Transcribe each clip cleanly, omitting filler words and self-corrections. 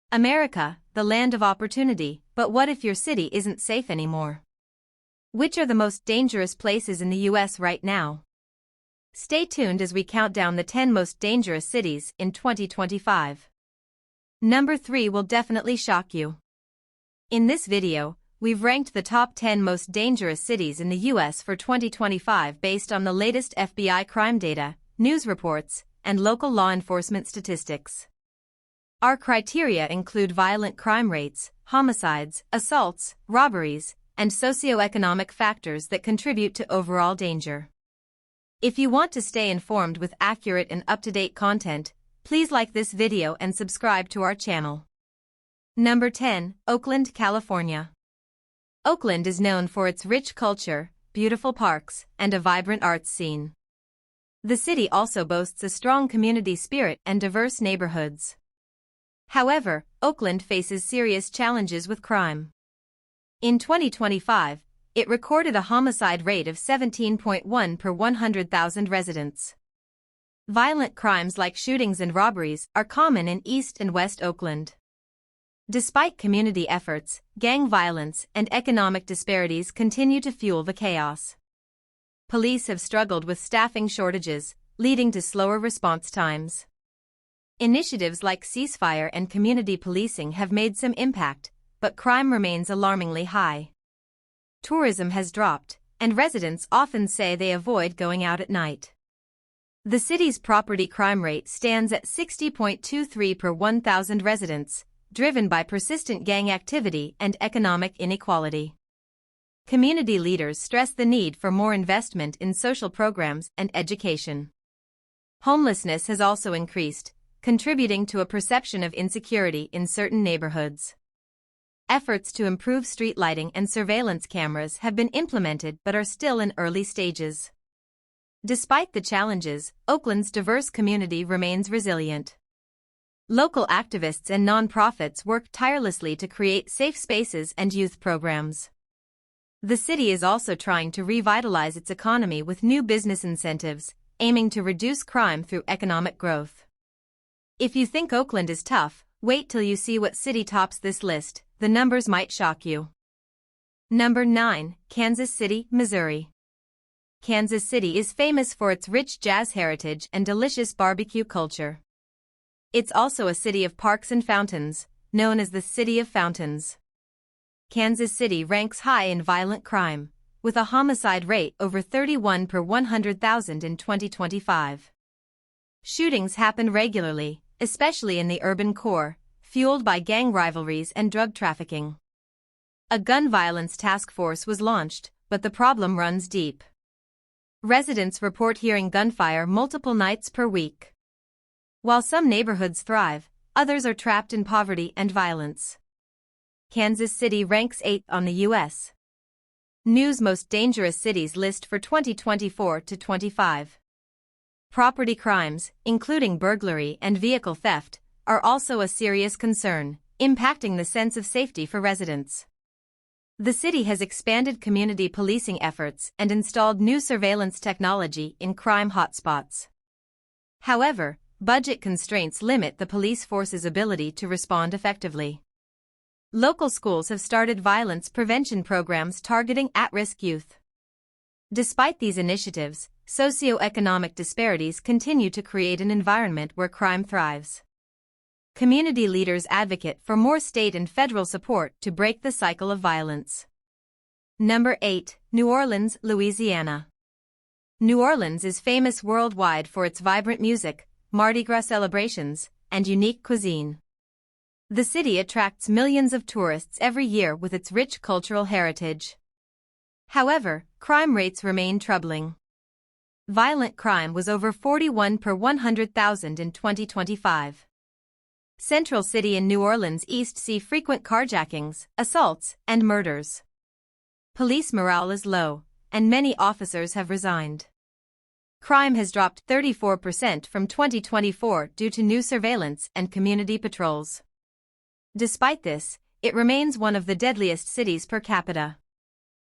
America, the land of opportunity, but what if your city isn't safe anymore? Which are the most dangerous places in the U.S. right now? Stay tuned as we count down the 10 most dangerous cities in 2025. Number 3 will definitely shock you. In this video, we've ranked the top 10 most dangerous cities in the U.S. for 2025 based on the latest FBI crime data, news reports, and local law enforcement statistics. Our criteria include violent crime rates, homicides, assaults, robberies, and socioeconomic factors that contribute to overall danger. If you want to stay informed with accurate and up-to-date content, please like this video and subscribe to our channel. Number 10, Oakland, California. Oakland is known for its rich culture, beautiful parks, and a vibrant arts scene. The city also boasts a strong community spirit and diverse neighborhoods. However, Oakland faces serious challenges with crime. In 2025, it recorded a homicide rate of 17.1 per 100,000 residents. Violent crimes like shootings and robberies are common in East and West Oakland. Despite community efforts, gang violence and economic disparities continue to fuel the chaos. Police have struggled with staffing shortages, leading to slower response times. Initiatives like ceasefire and community policing have made some impact, but crime remains alarmingly high. Tourism has dropped, and residents often say they avoid going out at night. The city's property crime rate stands at 60.23 per 1,000 residents, driven by persistent gang activity and economic inequality. Community leaders stress the need for more investment in social programs and education. Homelessness has also increased, contributing to a perception of insecurity in certain neighborhoods. Efforts to improve street lighting and surveillance cameras have been implemented but are still in early stages. Despite the challenges, Oakland's diverse community remains resilient. Local activists and nonprofits work tirelessly to create safe spaces and youth programs. The city is also trying to revitalize its economy with new business incentives, aiming to reduce crime through economic growth. If you think Oakland is tough, wait till you see what city tops this list. The numbers might shock you. Number 9, Kansas City, Missouri. Kansas City is famous for its rich jazz heritage and delicious barbecue culture. It's also a city of parks and fountains, known as the City of Fountains. Kansas City ranks high in violent crime, with a homicide rate over 31 per 100,000 in 2025. Shootings happen regularly, especially in the urban core, fueled by gang rivalries and drug trafficking. A gun violence task force was launched, but the problem runs deep. Residents report hearing gunfire multiple nights per week. While some neighborhoods thrive, others are trapped in poverty and violence. Kansas City ranks 8th on the U.S. News Most Dangerous Cities list for 2024 to 25. Property crimes, including burglary and vehicle theft, are also a serious concern, impacting the sense of safety for residents. The city has expanded community policing efforts and installed new surveillance technology in crime hotspots. However, budget constraints limit the police force's ability to respond effectively. Local schools have started violence prevention programs targeting at-risk youth. Despite these initiatives, socioeconomic disparities continue to create an environment where crime thrives. Community leaders advocate for more state and federal support to break the cycle of violence. Number 8, New Orleans, Louisiana. New Orleans is famous worldwide for its vibrant music, Mardi Gras celebrations, and unique cuisine. The city attracts millions of tourists every year with its rich cultural heritage. However, crime rates remain troubling. Violent crime was over 41 per 100,000 in 2025. Central City and New Orleans East see frequent carjackings, assaults, and murders. Police morale is low, and many officers have resigned. Crime has dropped 34% from 2024 due to new surveillance and community patrols. Despite this, it remains one of the deadliest cities per capita.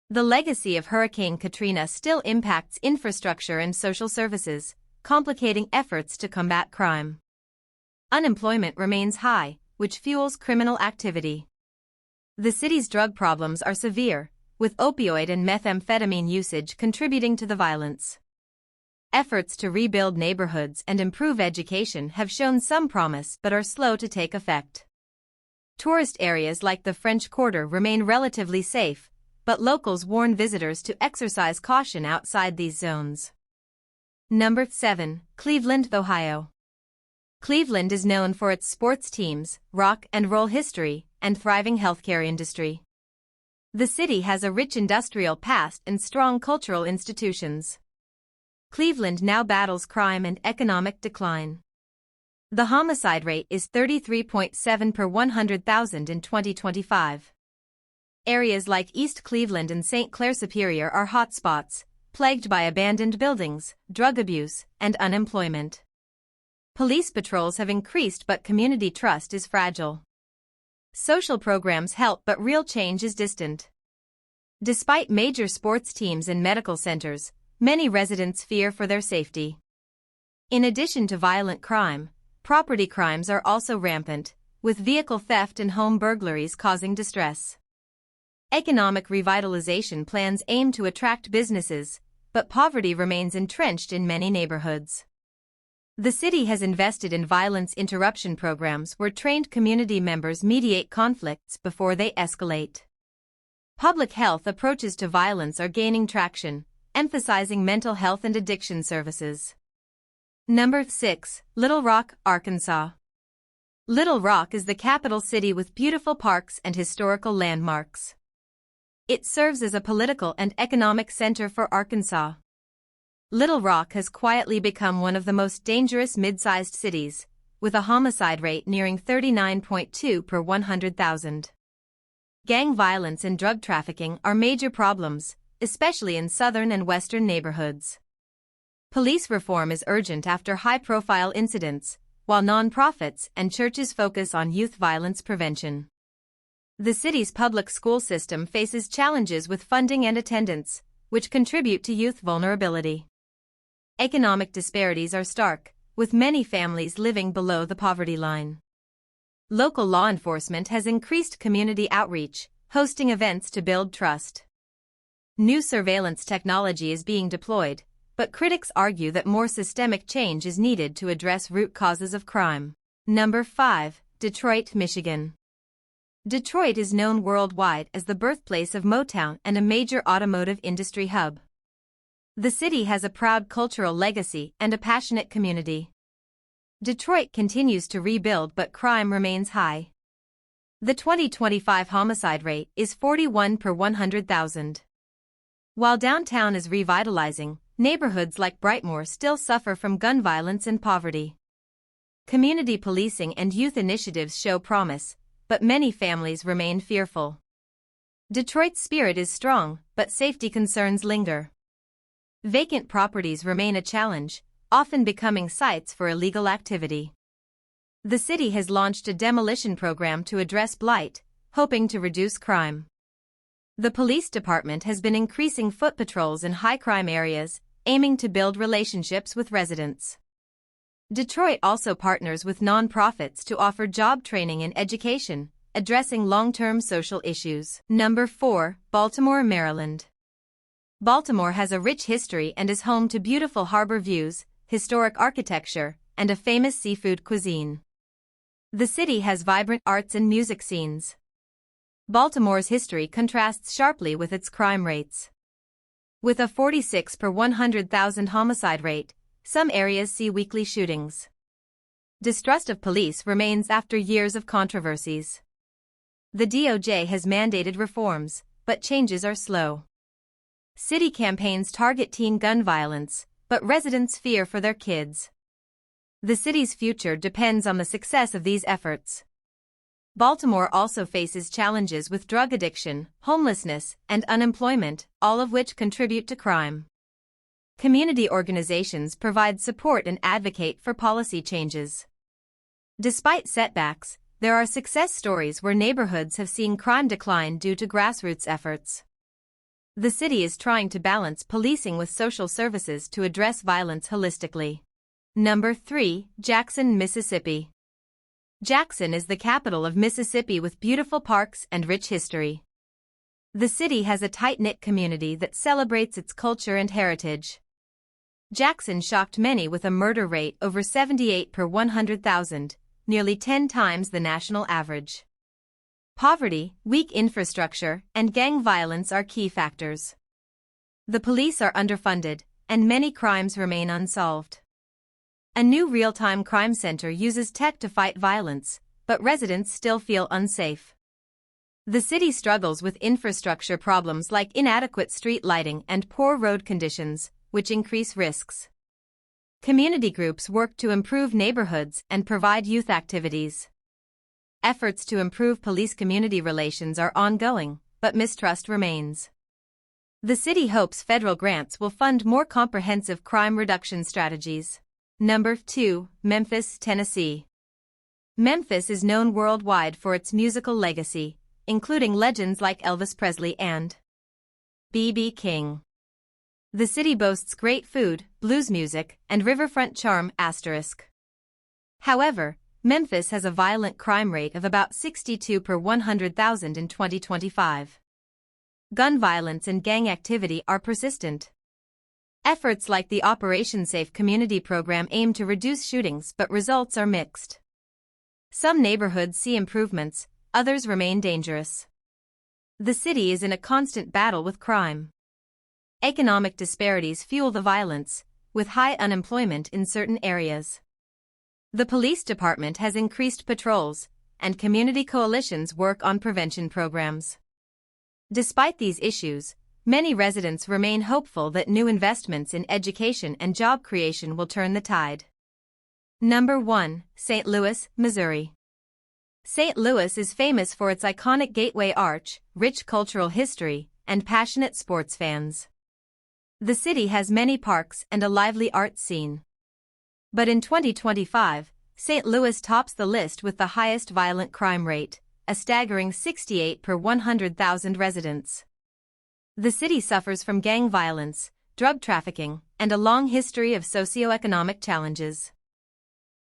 The legacy of Hurricane Katrina still impacts infrastructure and social services, complicating efforts to combat crime. Unemployment remains high, which fuels criminal activity. The city's drug problems are severe, with opioid and methamphetamine usage contributing to the violence. Efforts to rebuild neighborhoods and improve education have shown some promise but are slow to take effect. Tourist areas like the French Quarter remain relatively safe, but locals warn visitors to exercise caution outside these zones. Number 7. Cleveland, Ohio. Cleveland is known for its sports teams, rock and roll history, and thriving healthcare industry. The city has a rich industrial past and strong cultural institutions. Cleveland now battles crime and economic decline. The homicide rate is 33.7 per 100,000 in 2025. Areas like East Cleveland and St. Clair Superior are hotspots, plagued by abandoned buildings, drug abuse, and unemployment. Police patrols have increased but community trust is fragile. Social programs help but real change is distant. Despite major sports teams and medical centers, many residents fear for their safety. In addition to violent crime, property crimes are also rampant, with vehicle theft and home burglaries causing distress. Economic revitalization plans aim to attract businesses, but poverty remains entrenched in many neighborhoods. The city has invested in violence interruption programs where trained community members mediate conflicts before they escalate. Public health approaches to violence are gaining traction, emphasizing mental health and addiction services. Number 6. Little Rock, Arkansas. Little Rock is the capital city with beautiful parks and historical landmarks. It serves as a political and economic center for Arkansas. Little Rock has quietly become one of the most dangerous mid-sized cities, with a homicide rate nearing 39.2 per 100,000. Gang violence and drug trafficking are major problems, especially in southern and western neighborhoods. Police reform is urgent after high-profile incidents, while nonprofits and churches focus on youth violence prevention. The city's public school system faces challenges with funding and attendance, which contribute to youth vulnerability. Economic disparities are stark, with many families living below the poverty line. Local law enforcement has increased community outreach, hosting events to build trust. New surveillance technology is being deployed, but critics argue that more systemic change is needed to address root causes of crime. Number 5. Detroit, Michigan. Detroit is known worldwide as the birthplace of Motown and a major automotive industry hub. The city has a proud cultural legacy and a passionate community. Detroit continues to rebuild but crime remains high. The 2025 homicide rate is 41 per 100,000. While downtown is revitalizing, neighborhoods like Brightmoor still suffer from gun violence and poverty. Community policing and youth initiatives show promise, but many families remain fearful. Detroit's spirit is strong, but safety concerns linger. Vacant properties remain a challenge, often becoming sites for illegal activity. The city has launched a demolition program to address blight, hoping to reduce crime. The police department has been increasing foot patrols in high-crime areas, aiming to build relationships with residents. Detroit also partners with nonprofits to offer job training and education, addressing long-term social issues. Number 4. Baltimore, Maryland. Baltimore has a rich history and is home to beautiful harbor views, historic architecture, and a famous seafood cuisine. The city has vibrant arts and music scenes. Baltimore's history contrasts sharply with its crime rates. With a 46 per 100,000 homicide rate, some areas see weekly shootings. Distrust of police remains after years of controversies. The DOJ has mandated reforms, but changes are slow. City campaigns target teen gun violence, but residents fear for their kids. The city's future depends on the success of these efforts. Baltimore also faces challenges with drug addiction, homelessness, and unemployment, all of which contribute to crime. Community organizations provide support and advocate for policy changes. Despite setbacks, there are success stories where neighborhoods have seen crime decline due to grassroots efforts. The city is trying to balance policing with social services to address violence holistically. Number 3. Jackson, Mississippi. Jackson is the capital of Mississippi with beautiful parks and rich history. The city has a tight-knit community that celebrates its culture and heritage. Jackson shocked many with a murder rate over 78 per 100,000, nearly 10 times the national average. Poverty, weak infrastructure, and gang violence are key factors. The police are underfunded, and many crimes remain unsolved. A new real-time crime center uses tech to fight violence, but residents still feel unsafe. The city struggles with infrastructure problems like inadequate street lighting and poor road conditions, which increase risks. Community groups work to improve neighborhoods and provide youth activities. Efforts to improve police-community relations are ongoing, but mistrust remains. The city hopes federal grants will fund more comprehensive crime reduction strategies. Number 2, Memphis, Tennessee. Memphis is known worldwide for its musical legacy, including legends like Elvis Presley and B.B. King. The city boasts great food, blues music, and riverfront charm**. However, Memphis has a violent crime rate of about 62 per 100,000 in 2025. Gun violence and gang activity are persistent. Efforts like the Operation Safe Community program aim to reduce shootings, but results are mixed. Some neighborhoods see improvements, others remain dangerous. The city is in a constant battle with crime. Economic disparities fuel the violence, with high unemployment in certain areas. The police department has increased patrols, and community coalitions work on prevention programs. Despite these issues, many residents remain hopeful that new investments in education and job creation will turn the tide. Number 1, St. Louis, Missouri. St. Louis is famous for its iconic Gateway Arch, rich cultural history, and passionate sports fans. The city has many parks and a lively art scene. But in 2025, St. Louis tops the list with the highest violent crime rate, a staggering 68 per 100,000 residents. The city suffers from gang violence, drug trafficking, and a long history of socioeconomic challenges.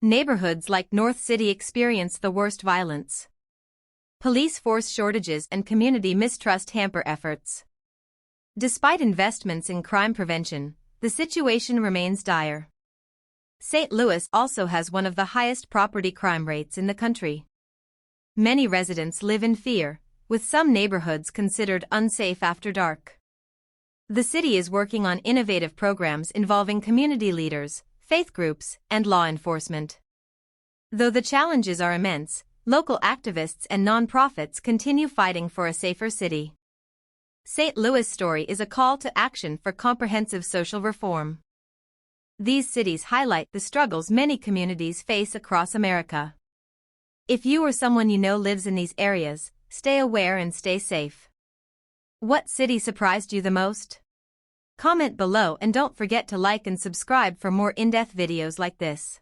Neighborhoods like North City experience the worst violence. Police force shortages and community mistrust hamper efforts. Despite investments in crime prevention, the situation remains dire. St. Louis also has one of the highest property crime rates in the country. Many residents live in fear, with some neighborhoods considered unsafe after dark. The city is working on innovative programs involving community leaders, faith groups, and law enforcement. Though the challenges are immense, local activists and nonprofits continue fighting for a safer city. St. Louis' story is a call to action for comprehensive social reform. These cities highlight the struggles many communities face across America. If you or someone you know lives in these areas, stay aware and stay safe. What city surprised you the most? Comment below and don't forget to like and subscribe for more in-depth videos like this.